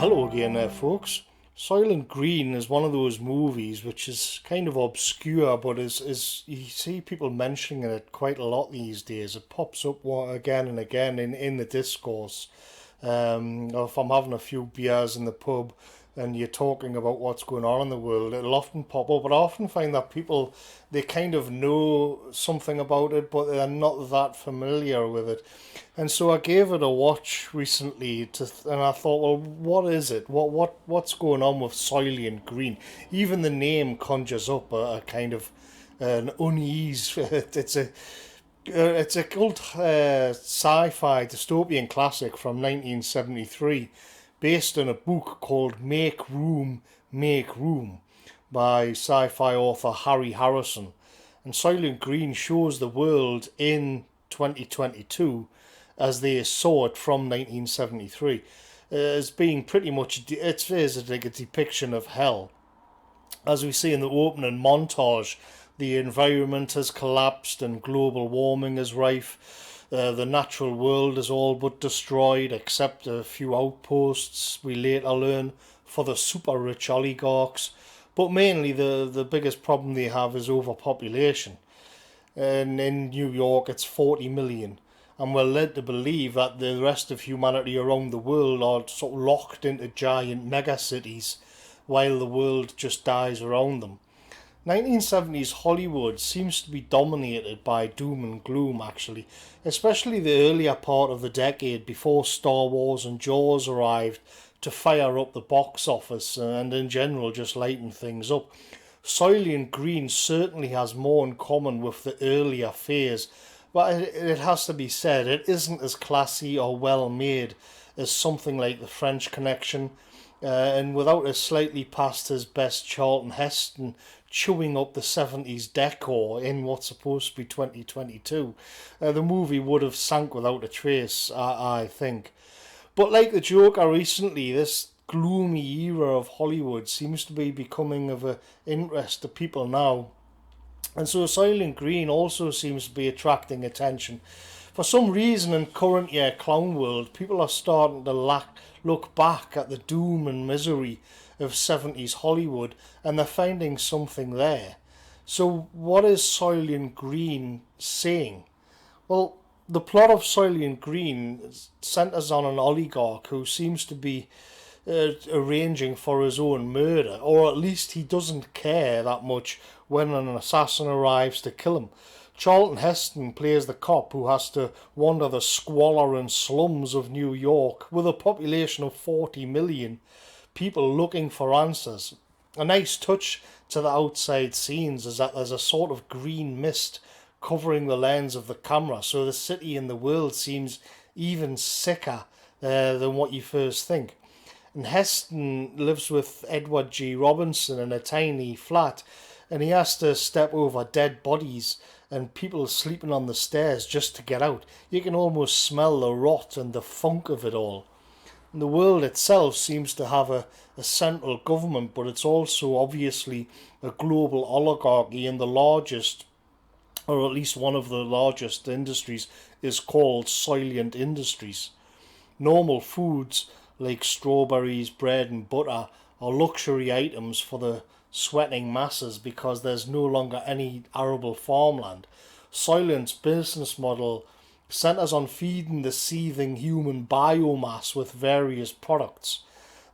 Hello again there, folks. Soylent Green is one of those movies which is kind of obscure, but is you see people mentioning it quite a lot these days. It pops up again and again in the discourse. Or if I'm having a few beers in the pub and you're talking about what's going on in the world, it'll often pop up. But I often find that people, they kind of know something about it, but they're not that familiar with it. And so I gave it a watch recently, and I thought, well, what is it? What's going on with Soylent Green? Even the name conjures up a kind of an unease. It's a cult sci-fi dystopian classic from 1973, based on a book called Make Room by sci-fi author Harry Harrison. And Soylent Green shows the world in 2022 as they saw it from 1973 as being pretty much, it's like a depiction of hell. As we see in the opening montage, the environment has collapsed and global warming is rife. The natural world is all but destroyed, except a few outposts, we later learn, for the super rich oligarchs. But mainly the biggest problem they have is overpopulation. And in New York, it's 40 million. And we're led to believe that the rest of humanity around the world are sort of locked into giant megacities while the world just dies around them. 1970s Hollywood seems to be dominated by doom and gloom, actually, especially the earlier part of the decade before Star Wars and Jaws arrived to fire up the box office and in general just lighten things up. Soylent Green certainly has more in common with the earlier phase, but it has to be said, it isn't as classy or well made as something like The French Connection, and without a slightly past his best Charlton Heston chewing up the 70s decor in what's supposed to be 2022, the movie would have sank without a trace, I think. But like the Joker recently, this gloomy era of Hollywood seems to be becoming of interest to people now. And so Soylent Green also seems to be attracting attention. For some reason in current year clown world, people are starting to look back at the doom and misery of 70s Hollywood and they're finding something there. So what is Soylent Green saying? Well, the plot of Soylent Green centres on an oligarch who seems to be arranging for his own murder, or at least he doesn't care that much when an assassin arrives to kill him. Charlton Heston plays the cop who has to wander the squalor and slums of New York with a population of 40 million people looking for answers. A nice touch to the outside scenes is that there's a sort of green mist covering the lens of the camera, so the city and the world seems even sicker than what you first think. And Heston lives with Edward G. Robinson in a tiny flat, and he has to step over dead bodies and people sleeping on the stairs just to get out. You can almost smell the rot and the funk of it all. And the world itself seems to have a central government, but it's also obviously a global oligarchy, and the largest, or at least one of the largest industries, is called Soylent Industries. Normal foods like strawberries, bread and butter are luxury items for the sweating masses because there's no longer any arable farmland. Soylent's business model centres on feeding the seething human biomass with various products.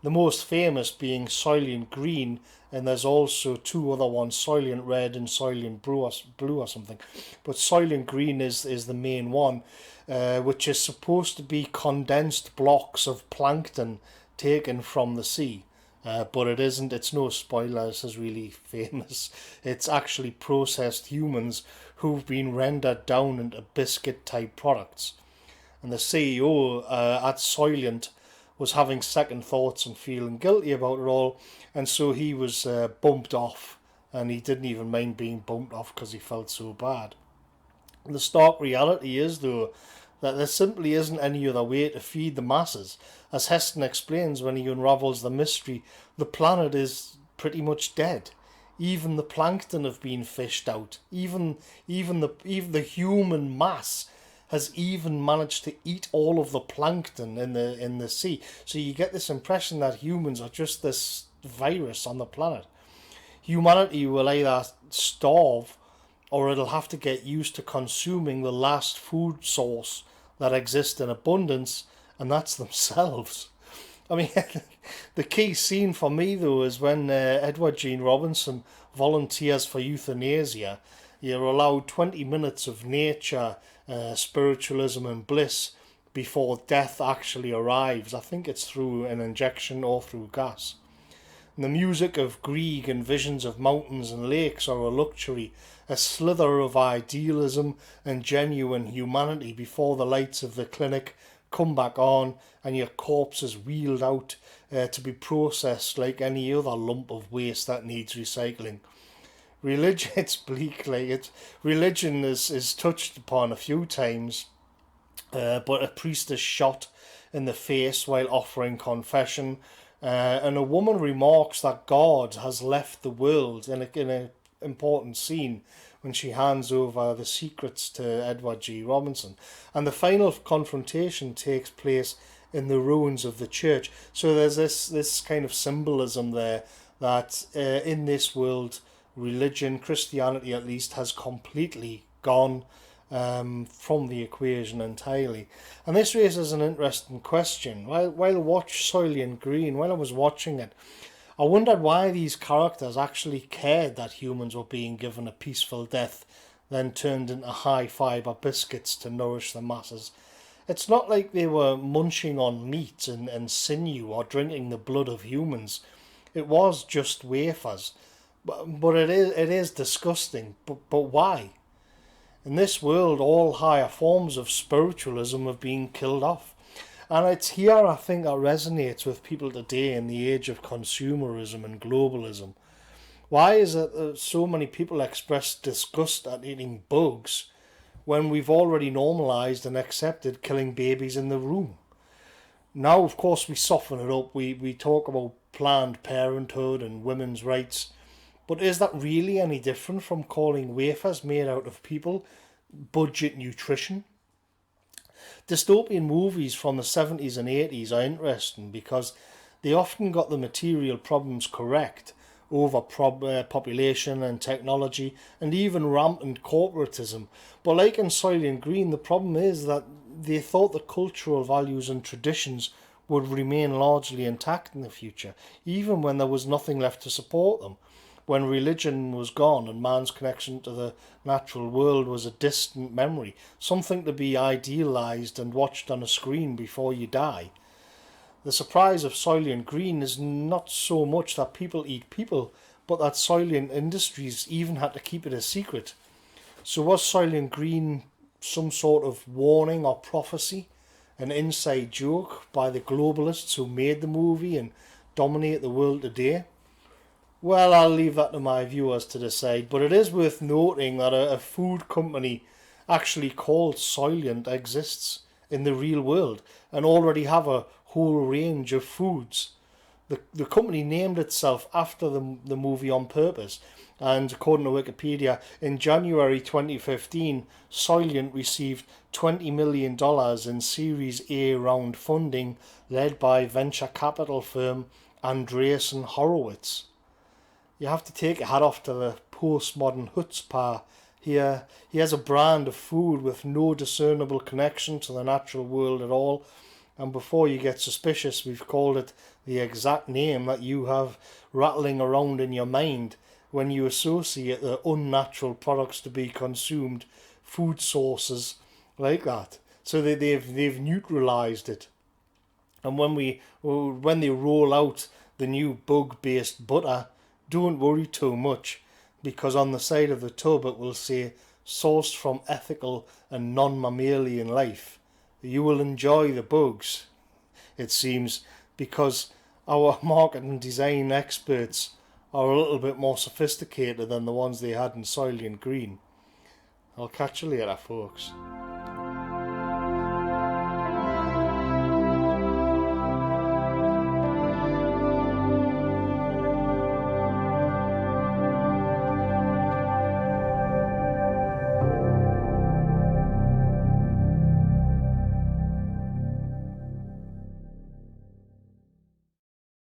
The most famous being Soylent Green, and there's also two other ones, Soylent Red and Soylent Blue or something. But Soylent Green is the main one, which is supposed to be condensed blocks of plankton taken from the sea. But it isn't, it's no spoiler, this is really famous. It's actually processed humans who've been rendered down into biscuit type products. And the CEO at Soylent was having second thoughts and feeling guilty about it all, and so he was bumped off, and he didn't even mind being bumped off because he felt so bad. The stark reality is, though, that there simply isn't any other way to feed the masses. As Heston explains when he unravels the mystery, the planet is pretty much dead. Even the plankton have been fished out. Even the human mass has even managed to eat all of the plankton in the sea. So you get this impression that humans are just this virus on the planet. Humanity will either starve or it'll have to get used to consuming the last food source that exists in abundance, and that's themselves. I mean, the key scene for me, though, is when Edward Gene Robinson volunteers for euthanasia. You're allowed 20 minutes of nature, spiritualism, and bliss before death actually arrives. I think it's through an injection or through gas. And the music of Grieg and visions of mountains and lakes are a luxury, a slither of idealism and genuine humanity before the lights of the clinic come back on and your corpse is wheeled out to be processed like any other lump of waste that needs recycling. Religion, it's bleak, religion is touched upon a few times, but a priest is shot in the face while offering confession, and a woman remarks that God has left the world in an important scene when she hands over the secrets to Edward G. Robinson. And the final confrontation takes place in the ruins of the church. So there's this kind of symbolism there that in this world, religion, Christianity at least, has completely gone from the equation entirely. And this raises an interesting question. While I watched Soylent Green, while I was watching it, I wondered why these characters actually cared that humans were being given a peaceful death, then turned into high-fibre biscuits to nourish the masses. It's not like they were munching on meat and sinew or drinking the blood of humans. It was just wafers. But it is disgusting. But why? In this world, all higher forms of spiritualism have been killed off. And it's here, I think, that resonates with people today in the age of consumerism and globalism. Why is it that so many people express disgust at eating bugs when we've already normalised and accepted killing babies in the room? Now, of course, we soften it up. We talk about Planned Parenthood and women's rights. But is that really any different from calling wafers made out of people budget nutrition? Dystopian movies from the 70s and 80s are interesting because they often got the material problems correct over population and technology and even rampant corporatism. But like in Soylent Green, the problem is that they thought the cultural values and traditions would remain largely intact in the future, even when there was nothing left to support them. When religion was gone and man's connection to the natural world was a distant memory, something to be idealised and watched on a screen before you die. The surprise of Soylent Green is not so much that people eat people, but that Soylent Industries even had to keep it a secret. So was Soylent Green some sort of warning or prophecy, an inside joke by the globalists who made the movie and dominate the world today? Well, I'll leave that to my viewers to decide, but it is worth noting that a food company actually called Soylent exists in the real world and already have a whole range of foods. The company named itself after the movie on purpose, and according to Wikipedia, in January 2015, Soylent received $20 million in Series A round funding led by venture capital firm Andreessen Horowitz. You have to take your hat off to the postmodern chutzpah here. He has a brand of food with no discernible connection to the natural world at all. And before you get suspicious, we've called it the exact name that you have rattling around in your mind when you associate the unnatural products to be consumed, food sources like that. So they've neutralised it. And when they roll out the new bug-based butter, don't worry too much, because on the side of the tub it will say sourced from ethical and non-mammalian life. You will enjoy the bugs, it seems, because our market and design experts are a little bit more sophisticated than the ones they had in Soylent Green. I'll catch you later, folks.